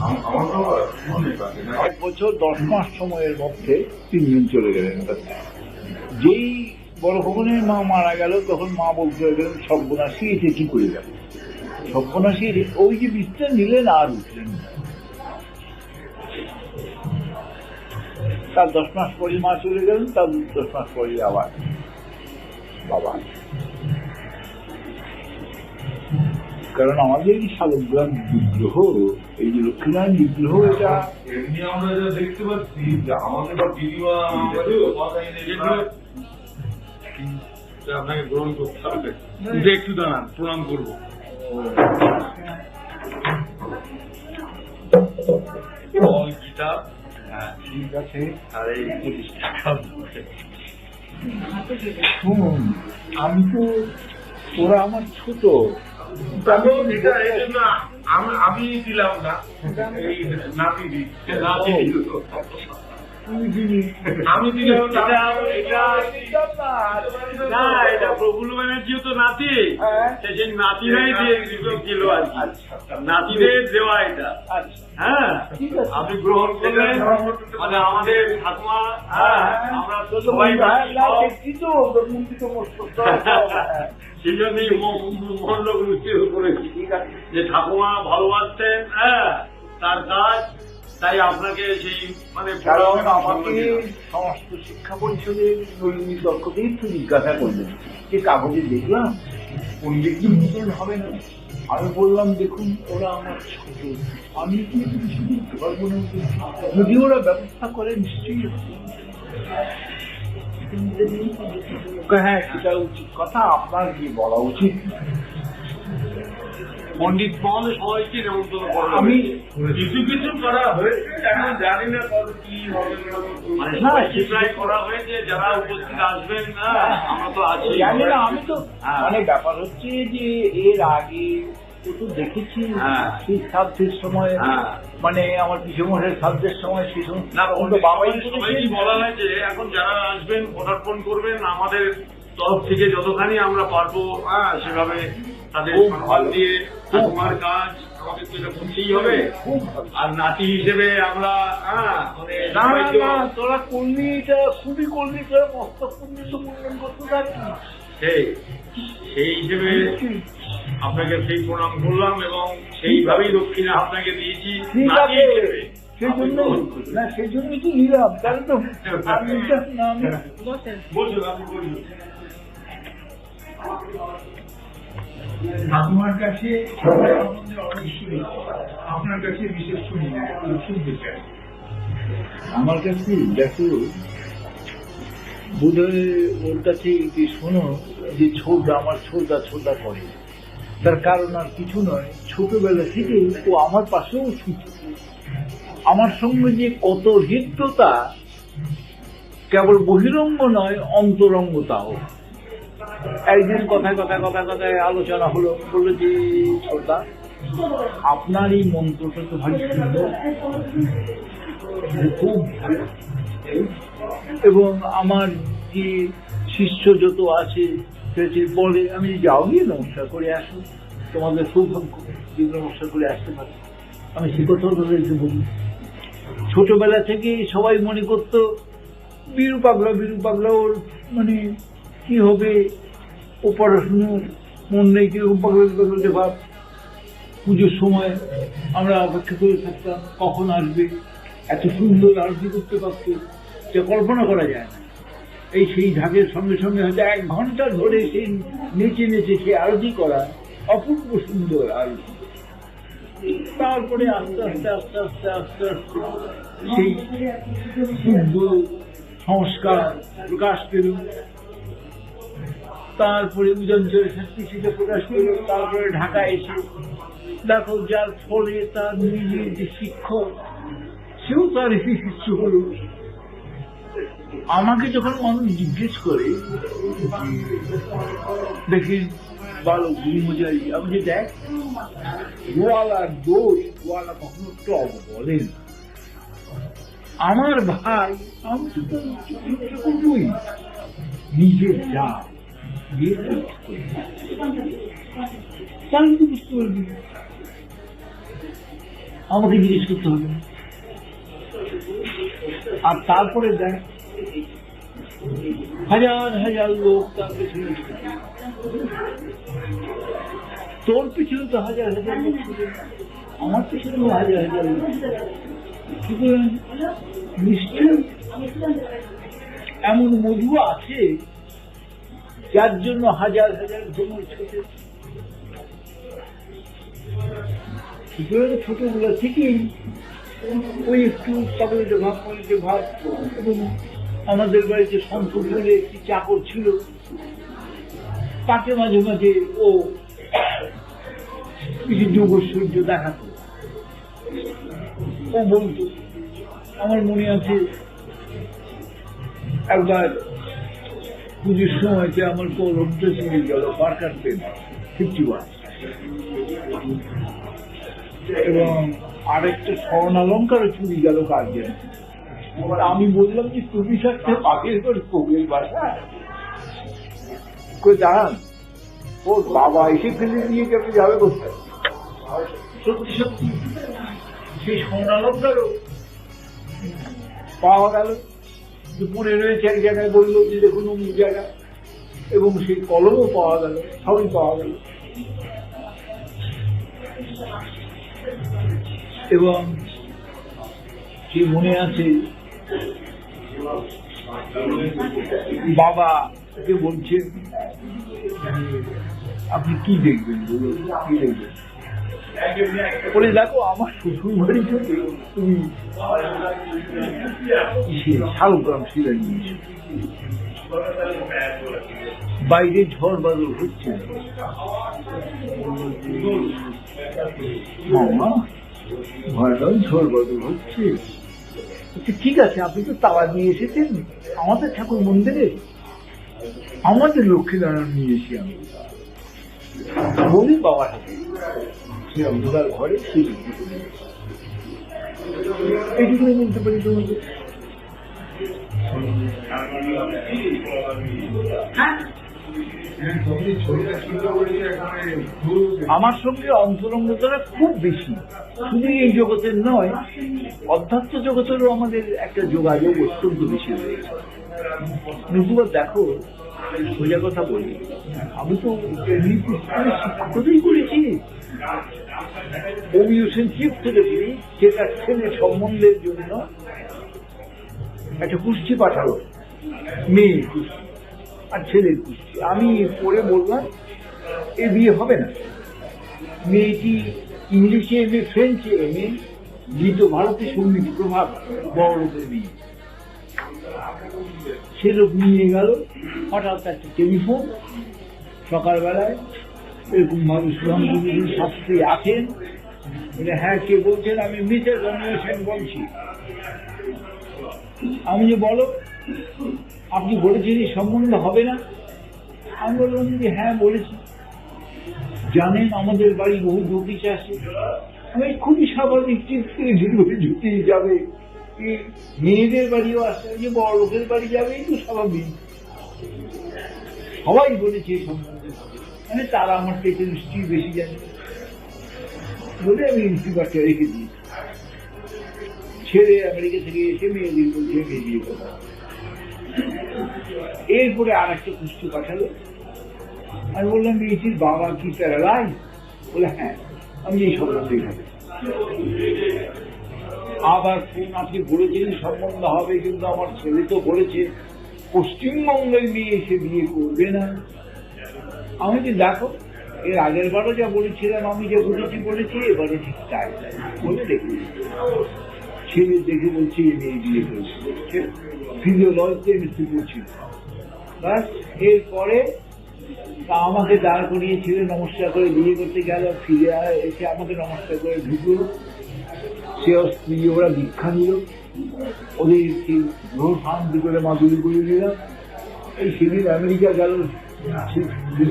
আমার বাবা অনেক আগে না? 1 বছর 10 মাস সময়ের মধ্যে 3 জন চলে গেলেন। যেই বড় ভবনের মা মারা গেল তখন মা বলতে গেলেন সর্বনাশী, এসে কি করে গেল সর্বনাশী। ওই যে বিস্তার নিলেন আর উঠলেন না। তার 10 মাস পরে মা চলে গেলেন, তার 10 মাস পরে আবার বাবা। কারণ আমাদের এই শালগ্রাম বিগ্রহ, এই যে লক্ষ্মীনারায়ণ বিগ্রহ, এটা এমনি আমরা যা দেখতে পাচ্ছি যে আমাদের বা দিদিমা আপনাকে গ্রহণ করতে হবে, একটু দাঁড়ান, প্রণাম করবো। গীতা ঠিক আছে। আর এই প্রতিষ্ঠা শুনুন, আমি তো, ওরা আমার ছোট, আমি দিলাম না, এই নাতি দিচ্ছে, নাতি দিল। আমি দিলাম না, এটা প্রফুল্ল ব্যানার্জিও তো নাতি, সেই নাতিরাই দিয়ে দিল আর কি, নাতিদের দেওয়া এটা। হ্যাঁ, আপনি গ্রহণ করলেন, মানে আমাদের ঠাকুমা, আমরা সবাই সেই জন্যই মহল্লক নিশ্চিত করেছি যে ঠাকুমা ভালোবাসতেন, হ্যাঁ, তার কাজ, তাই আপনাকে সেই মানে কারণ আমাকে সমস্ত শিক্ষা পরিষদের নলিনী তর্কতীর্থ জিজ্ঞাসা করলেন যে কাগজে দেখলাম পণ্ডিতদের মতন হবে না। আমি বললাম দেখুন ওরা আমার ছোট, আমি কিন্তু কিছু করতে পারবো না, যদি ওরা ব্যবস্থা করে নিশ্চয়ই হবে। হ্যাঁ, সেটা উচিত কথা, আপনার কি বলা উচিত। পণ্ডিত মহলে সবাইকে নেমন্তন্ন করা, আমি কিছু কিছু করা হয়েছে, এখন জানি না কত কি হবে, মানে করা হয়েছে, যারা উপস্থিত আসবেন না, আমরা তো আছি, জানি না। আমি তো মানে ব্যাপার হচ্ছে যে এর আগে তো দেখেছি সেই শ্রাদ্ধের সময়, মানে আমার পিসমশের শ্রাদ্ধের সময় সেই সময় বাবাই সবাইকে বলা হয়েছে এখন যারা আসবেন পদার্পণ করবেন, আমাদের তরফ থেকে যতখানি আমরা পারবো সেভাবে তাদের সম্মান দিয়ে ঠাকুমার কাজ আমাদের তো এটা করতেই হবে। আর নাতি হিসেবে আমরা তোরা করলি, এটা খুবই করলি, তোরা মস্তক করলি তো মূল্যায়ন করতে থাকি। সেই হিসেবে আপনাকে সেই প্রণাম করলাম এবং সেইভাবেই দক্ষিণা আপনাকে দিয়েছি। ঠিক আছে, সেই জন্য না, সেই জন্যই তো নিলাম, তাহলে তো বলছেন আপনি বলুন। ঠাকুমার কাছে সম্বন্ধে অনেক শুনি, আপনার কাছে বিশেষ শুনি না, শুনতে চাই। আমার কাছে দেখো, বোধহয় ওর কাছে শোনো যে আমার ছোটদা করে, তার কারণ আর কিছু নয়, ছোটবেলা থেকে ও আমার পাশেও ছিল, আমার সঙ্গে যে কত হৃদ্যতা, কেবল বহিরঙ্গ নয় অন্তরঙ্গতাও। একদিন কথায় আলোচনা হলো, বললো যে ছোটদা আপনার এই মন্ত্রটা তো ভারী সুন্দর, খুব ভালো, এবং আমার যে শিষ্য যত আছে বলে আমি যাও গিয়ে নমস্কার করে আসো, তোমাদের সৌভাগ্য যেগুলো নমস্কার করে আসতে পারে। আমি সে কথা তাদেরকে বলি। ছোটবেলা থেকে সবাই মনে করতো বীরু পাগলা ওর মানে কি হবে, ও পড়াশুনোর মন নেই, কিরকম পাগলা ভাব। পুজোর সময় আমরা অপেক্ষা করে থাকতাম কখন আসবে, এত সুন্দর আরতি করতে পারতো যা কল্পনা করা যায় না। এই সেই ঢাকের সঙ্গে সঙ্গে হয়তো 1 ঘন্টা ধরে সেই নেচে সে আরতি করা, অপূর্ব সুন্দর আরতি। তারপরে আস্তে আস্তে সেই শুদ্ধ সংস্কার প্রকাশ পেল। তারপরে উদয়নচরে সার্টিফিকেট প্রকাশ করলো, তারপরে ঢাকা এসে দেখো যার ফলে তার নিজের যে শিক্ষক সেও তার শিষ্য হলো। আমাকে যখন মানুষ জিজ্ঞেস করে দেখি ভালো গুরু মজাই, আমি যে দেখ গোয়ালার দোষ গোয়ালা কখনো টব বলেন। আমার ভাই আমি তো করবই নিজের যা তাহলে তো বুঝতে পারবি, আমাকে জিজ্ঞেস করতে হবে না। আর তারপরে দেখ হাজার হাজার লোক তার পেছনে, তোর পিছনে তো হাজার হাজার লোক ছিল, আমার পিছনে হাজার হাজার লোক। সুতরাং নিশ্চয় এমন মধু আছে যার জন্য হাজার হাজার ভ্রমণ ছোটে। সুতরাং ছোটগুলো থেকেই ওই একটু সকলেতে ভাব করিতে ভাব। এবং আমাদের বাড়িতে শঙ্কর বলে একটি চাকর ছিল, তাকে মাঝে মাঝে ও কিছু যোগৈশ্বর্য দেখাতো। ও বলতো, আমার মনে আছে একবার পুজোর সময়তে আমার কলমটা চুরি গেল, মার্কার পেন 51, এবং আরেকটা স্বর্ণালঙ্কারও চুরি গেল কার জন্য। আমি বললাম যে তুমি থাকতে পাখির করে কবির বাসা দাঁড়ান, ওর বাবা এসে ফেলে নিয়ে যাবে কোথায়। সত্যি সত্যি সেই স্বর্ণালঙ্কারও পাওয়া গেল, পড়ে রয়েছে এক জায়গায়, বললো যে দেখুন অমুক জায়গায়, এবং সেই কলমও পাওয়া গেল, সবই পাওয়া গেল। এবং সে মনে আছে বাবা কে বলছেন আপনি কি দেখবেন, বলুন কি দেখবেন। বলে দেখো আমার শ্বশুর বাড়ি থেকে তুমি শালগ্রাম শিলা নিয়েছো, বাইরে ঝড় বাদল হচ্ছে, মামা ভয়ানক ঝড় বাদল হচ্ছে। ঠিক আছে, আপনি তো তালা নিয়ে এসেছেন আমাদের ঠাকুর মন্দিরে, আমাদের লক্ষ্মীনারায়ণ নিয়ে এসে আমি বলি বাবার হাতে সে অন্ধকার ঘরে এইটুকুনি বলতে পারি তোমাদের। আমার সঙ্গে অন্তরঙ্গতা খুব বেশি, শুধু এই জগতের নয়, অধ্যাত্ম জগতেরও আমাদের একটা যোগাযোগ অত্যন্ত বেশি রয়েছে। নতুবা দেখো সোজা কথা বলি, আমি তো শিক্ষকতাই করেছি, হোমিওসেন্ট্রিক থেরাপি, যেটা ছেলে সম্বন্ধের জন্য একটা কুষ্টি পাঠালো, মেয়ে কুষ্টি আর ছেলের কুষ্টি। আমি পড়ে বললাম এ বিয়ে হবে না, মেয়েটি ইংলিশে এমএ, ফ্রেঞ্চে এমএ, গীত ভারতের সঙ্গীত প্রভাব, বড় লোকের বিয়ে। সে লোক নিয়ে গেল, হঠাৎ একটা টেলিফোন সকালবেলায়, এরকম ভাবে সুরামগুরুর শাস্ত্রী আছেন, হ্যাঁ কে বলছেন, আমি মিসেস রমণীয় সেন বলছি। আমি যে বলো আপনি বলেছেন এই সম্বন্ধ হবে না? আমি বললাম যে হ্যাঁ বলেছি। জানেন আমাদের বাড়ি বহু জ্যোতিষ আসে, আমি খুবই স্বাভাবিক ঝুঁকি যাবে, মেয়েদের বাড়িও আসে, যে বড় লোকের বাড়ি যাবে, এই তো স্বাভাবিক, সবাই বলেছে এই সম্বন্ধে, মানে তারা আমার থেকে নিশ্চয়ই বেশি জানে বলে আমি রিসিভারটা রেখে দিই। ছেলে আমেরিকা থেকে এসে মেয়েদের বলছে মেয়ে বিয়ে কথা। এরপরে আর একটা কুষ্টি পাঠালো, আমি বললাম মেয়েটির বাবা কি প্যারালাইজ? বলে হ্যাঁ। আমি এই সম্বন্ধে খাবো। আবার ফোন আপনি বলেছিলেন সম্বন্ধ হবে, কিন্তু আমার ছেলে তো বলেছে পশ্চিমবঙ্গের মেয়ে এসে বিয়ে করবে না। আমি যে দেখো এর আগের বারও যা বলেছিলাম, আমি যা বলেছি এবারে ঠিক তাই বলে দেখি। ছেলে দেখে বলছি মেয়ে বিয়ে করেছে, ফিজিওলজিতে এমএসসি করছিল। বাস এরপরে তা আমাকে দাঁড় করিয়েছিল, নমস্কার করে বিয়ে করতে গেল, ফিরে এসে আমাকে নমস্কার করে ঢুকলো, সে স্ত্রী ওরা দীক্ষা নিল, ওদের শান্তি করে মাদুরি করে দিলাম। এই সেদিন আমেরিকা গেল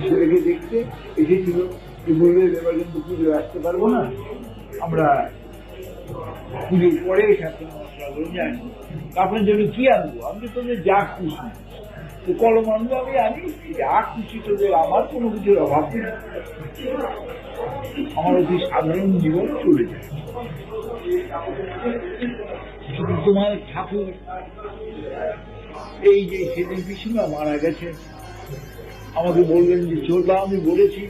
ছেলেকে দেখতে, এসেছিল, বললে এবার কিন্তু পুজো আসতে পারবো না, আমরা পুজোর পরে সাথে নমস্কার করে জানি আপনার জন্য কি আনবো, আমি তোদের যা খুশি কলম আনবো, আমি আনি, যা খুশি তোদের, আমার কোনো কিছুর অভাব নেই, আমার অতি সাধারণ জীবন চলে যায়। শুধু তোমার ঠাকুর এই যে সেদিন পিসিমা মারা গেছে, আমাকে বললেন যে ছোটদা, আমি বলেছি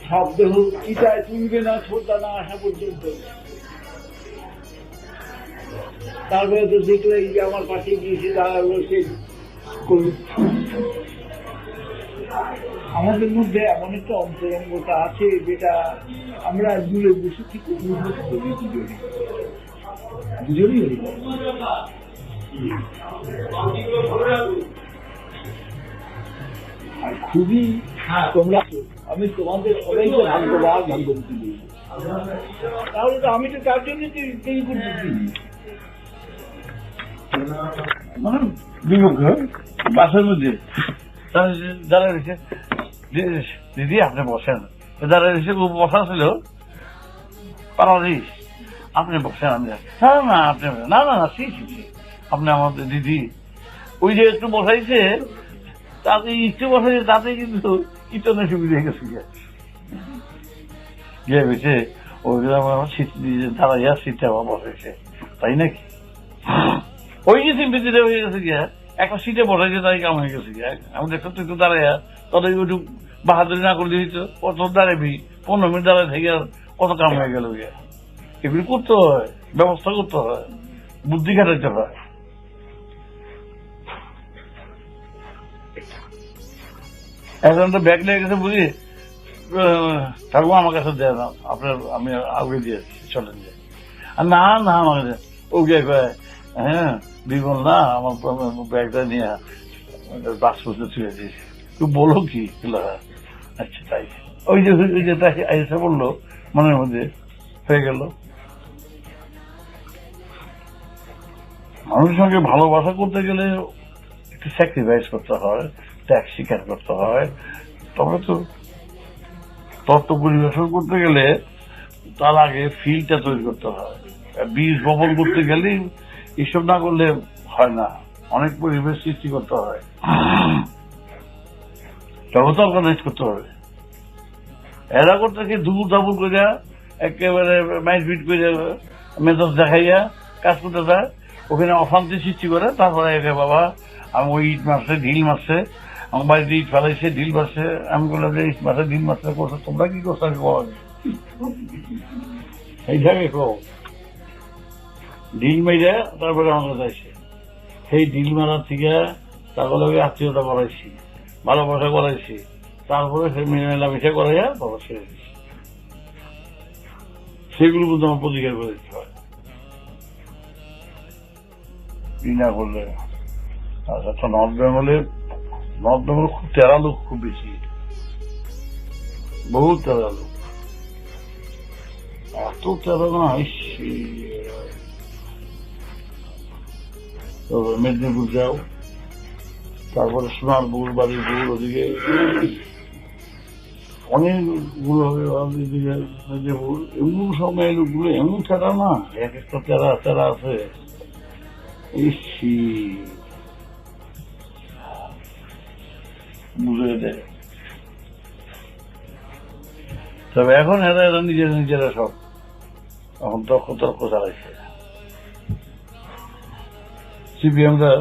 শব্দেহ চিতায় তুলবে না ছোটদা না আসা পর্যন্ত। তারপরে তো দেখলে যে আমার পাশে গিয়েছে দাঁড়ালো, সে আমাদের মধ্যে এমন একটা অন্তরঙ্গতা আছে যেটা আমরা দূরে বসে থেকে অনুভব করি দুজনেই আর খুবই তোমরা, আমি তোমাদের সবাইকে ভাগ্যবান ভাগ্যবতী বলবো, তাহলে তো আমি তো তার জন্য তৈরি করতেছি মানে বিমুখ বাসের মধ্যে যারা রয়েছে, দিদি আপনি বসেন, যারা রয়েছে বসা ছিল পারাদিস, আপনি বসেন, আমি না না আপনি না না না আপনি আমাদের দিদি ওই যে একটু বসাইছে, তাতে একটু বসাইছে, তাতে কিন্তু ইটনের সুবিধা হয়ে গেছে গিয়ে বেছে ওই শীত দাঁড়াইয়া শীতে আমার বসাইছে, তাই নাকি? ওই যে সিম্পিতে হয়ে গেছে গিয়া একটা সিটে বসাইছে, তাই কাম হয়ে গেছে গিয়া। আমি দেখো তুই একটু দাঁড়াইয়া তত একটু বাহাদুরি না করলে হইতো, কত দাঁড়াবি 15 মিনিট দাঁড়ায় থেকে আর কত কাম হয়ে গেল গিয়া। এগুলি করতে হয়, ব্যবস্থা করতে হয়, বুদ্ধি খাটাইতে হয়। এখন তো ব্যাগ লেগে গেছে বুঝি, ঠাকুর আমার কাছে দেয় না, আপনার আমি আগে দিয়েছি, চলেন যে না না আমাকে ওকে কয়, হ্যাঁ বিমল না আমার ব্যাগটা নিয়ে বাস করতে ছুঁয়ে দিয়েছি, তুই বলো কি? আচ্ছা তাই, ওই যে তাই এসে বললো, মনের মধ্যে হয়ে গেল। মানুষের সঙ্গে ভালোবাসা করতে গেলে একটু স্যাক্রিফাইস করতে হয়, ত্যাগ স্বীকার করতে হয়, তবে তো তত্ত্ব পরিবেশন করতে গেলে তার আগে ফিল্ডটা তৈরি করতে হয়। বীজ বপন করতে গেলেই এসব না করলে হয় না, অনেক পরিবেশ সৃষ্টি করতে হয়, জগৎ অর্গানাইজ করতে হবে। এরা করতে কি দুপুর দাপুর করে একেবারে মাইট ফিট করে মেজাজ দেখাইয়া কাজ করতে যায়, ওখানে অশান্তি সৃষ্টি করে, তারপরে একে বাবা আমি ওই ইট মারছে ঢিল মারছে, আমার বাড়িতে ইট ফেলাইছে ঢিল মারছে, আমি বললাম যে ইট মারছে ঢিল মারছে করছে, তোমরা কি করছো এইভাবে কো ঢিল মেরে তারপরে আমার যাইছে, সেই ঢিল মারার থেকে তারপরে ওই আত্মীয়তা করাইছি, ভালোবাসা করাইছি, তারপরে সে মেলামেশা করাইয়া বাবা ছেড়ে দিচ্ছি। সেগুলো কিন্তু আমার প্রতিকার করে দিতে হয়, না করলে। আচ্ছা, নর্থ বেঙ্গলে খুব তেরা লোক, খুব বেশি, বহুত তেরা লোক, এত তেরা না। মেদিনীপুর যাও, তারপরে সোনারপুর, বাড়িপুর, ওদিকে অনেকগুলো এদিকে মেদিনীপুর, এমন সময় লোকগুলো এমন তেরা না, এক একটা তেরা আছে। বুঝে দেয়, তবে এখন এরা নিজেরা সব এখন তর্ক চালাইছে। সিপিএমরা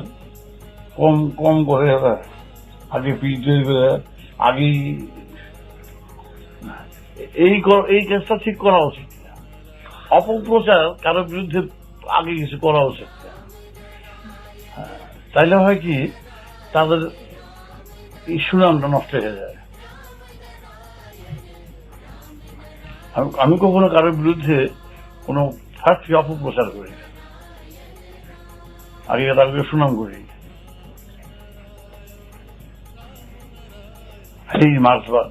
কম করে, এরা আগে পিল তৈরি করে, আগে এই কেসটা ঠিক করা উচিত, অপপ্রচার কারোর বিরুদ্ধে আগে কিছু করা উচিত। তাইলে হয় কি, তাদের এই সুনামটা নষ্ট হয়ে যায়। আমি কখনো কারোর বিরুদ্ধে কোনো ফার্স্ট অপপ্রচার করি না, আগে তাদেরকে সুনাম করি। এই মার্চবাদ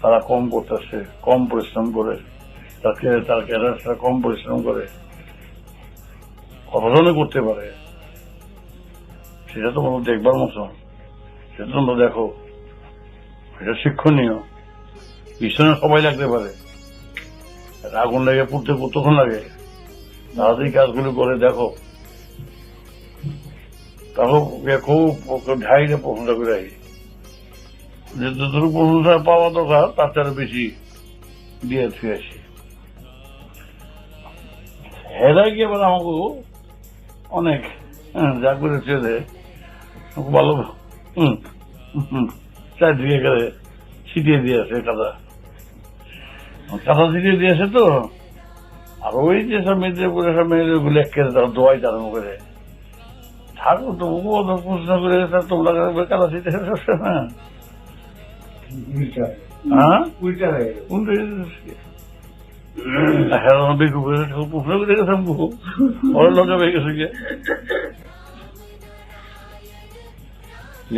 তারা কম করতেছে, কম পরিশ্রম করে, তার ক্যারিয়ারটা কম পরিশ্রম করে, কতজনে করতে পারে সেটা তো কোনো দেখবার মতো, সেটা তোমরা দেখো, এটা শিক্ষণীয়। পিছনে সবাই লাগতে পারে, আগুন লেগে পুড়তে কতক্ষণ লাগে, তাড়াতাড়ি কাজগুলো করে দেখো, তারপর খুব ঢাইরে প্রশংসা করে আসি, যতটুকু প্রশংসা পাওয়া দরকার তার চেয়ে বেশি দিয়ে ছুঁয়ে আসি। হেরা গিয়ে এবার আমাকে অনেক যা করে ছুঁয়ে দেয় ভালো, চারদিকে গেলে ছিটিয়ে দিয়েছে কাদা ছিটিয়ে দিয়েছে তো। আর ওই যে সব মেদিনীপুরে সব মেয়েদের গুলো একেবারে তারা দোয়াই তার মুখে ঠাকুর তো প্রশ্ন করে তোমরা কাদা ছিটিয়ে না, হ্যাঁ উল্টা হয়ে প্রশ্ন করে গেছে ওর লজ্জা পেয়ে গেছে গিয়ে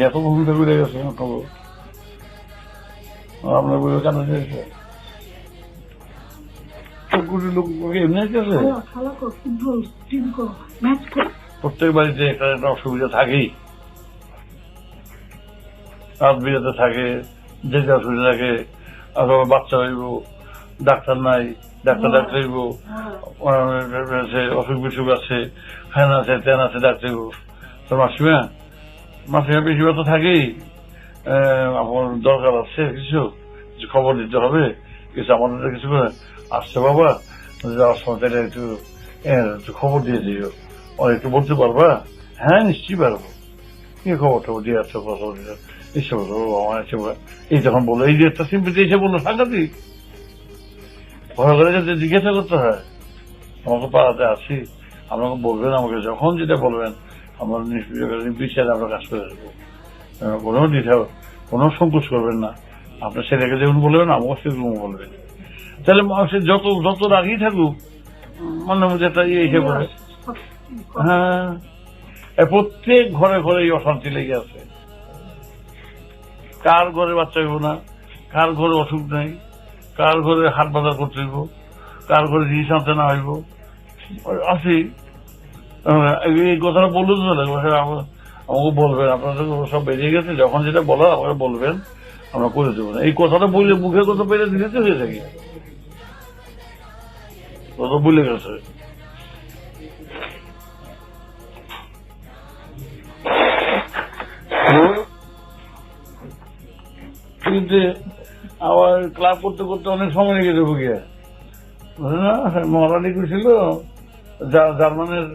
এত প্রশ্ন করে গেছে আপনার বই কাদা দিয়েছে প্রত্যেক বাড়িতে একটা একটা অসুবিধা থাকেই, রাত বিরাতে থাকে, যেতে অসুবিধা থাকে, অথবা বাচ্চা হইব, ডাক্তার নাই, ডাক্তার হইব, অসুখ বিসুখ আছে, ফ্যান আছে, ট্যান আছে, ডাক্তার হইব। তো মাসিমা বেশিরভাগ তো থাকেই, আমার দরকার আছে কিছু খবর দিতে হবে, কিছু আমাদের কিছু করে আসছে বাবা, যাওয়ার সময় তাহলে একটু খবর দিয়ে দিও, একটু বলতে পারবা? হ্যাঁ নিশ্চয়ই পারবো, কি খবর টবর দিয়ে আসছো, কথা এসে বলো আমার এসে এই যখন বলো এই যে একটা সিম্পিতে এসে বললো সাংঘাতিক ভয় করে যাতে জিজ্ঞাসা করতে হয়। আমাকে পাড়াতে আসি, আপনাকে বলবেন, আমাকে যখন যেটা বলবেন আমরা নির্বিচারে আমরা কাজ করে দেবো, কোনো দ্বিধা কোনো সংকোচ করবেন না। আপনার ছেলেকে যেমন বলবেন আমাকে সেরকম বলবেন, তাহলে মানুষের যত রাগই থাকুক মনের মধ্যে একটা ইয়ে এসে পড়ে। হ্যাঁ, প্রত্যেক ঘরে ঘরে এই অশান্তি লেগে আছে, কার ঘরে বাচ্চা হইব না, কার ঘরে অসুখ নাই, কার ঘরে হাট বাজার করতে হইব, কার ঘরে জিনিস আনতে না হইব, আছি। এই কথাটা বললে তো আমাকে বলবেন, আপনাদের সব বেরিয়ে গেছে, যখন যেটা বলার আমাকে বলবেন, আমরা করে দেবো না। এই কথাটা বললে মুখে কথা পেলে দিলে তো হয়ে থাকে, কথা ভুলে গেছে। কিন্তু আবার ক্লাব করতে করতে অনেক সময় লেগে যাবো গিয়ে, মহারানি ছিল জার্মানের